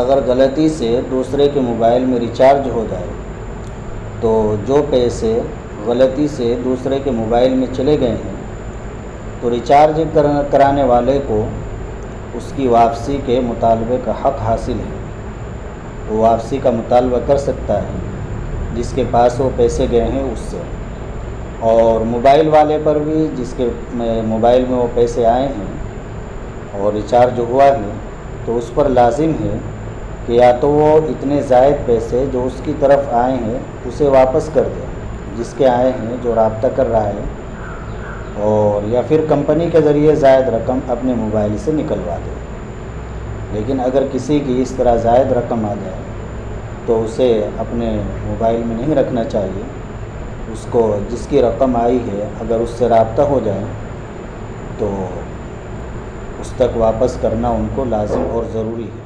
اگر غلطی سے دوسرے کے موبائل میں ریچارج ہو جائے تو جو پیسے غلطی سے دوسرے کے موبائل میں چلے گئے ہیں تو ریچارج کرانے والے کو اس کی واپسی کے مطالبے کا حق حاصل ہے۔ وہ واپسی کا مطالبہ کر سکتا ہے جس کے پاس وہ پیسے گئے ہیں اس سے، اور موبائل والے پر بھی جس کے موبائل میں وہ پیسے آئے ہیں اور ریچارج ہوا ہے تو اس پر لازم ہے کہ یا تو وہ اتنے زائد پیسے جو اس کی طرف آئے ہیں اسے واپس کر دے جس کے آئے ہیں جو رابطہ کر رہا ہے، اور یا پھر کمپنی کے ذریعے زائد رقم اپنے موبائل سے نکلوا دے۔ لیکن اگر کسی کی اس طرح زائد رقم آ جائے تو اسے اپنے موبائل میں نہیں رکھنا چاہیے، اس کو جس کی رقم آئی ہے اگر اس سے رابطہ ہو جائے تو اس تک واپس کرنا ان کو لازم اور ضروری ہے۔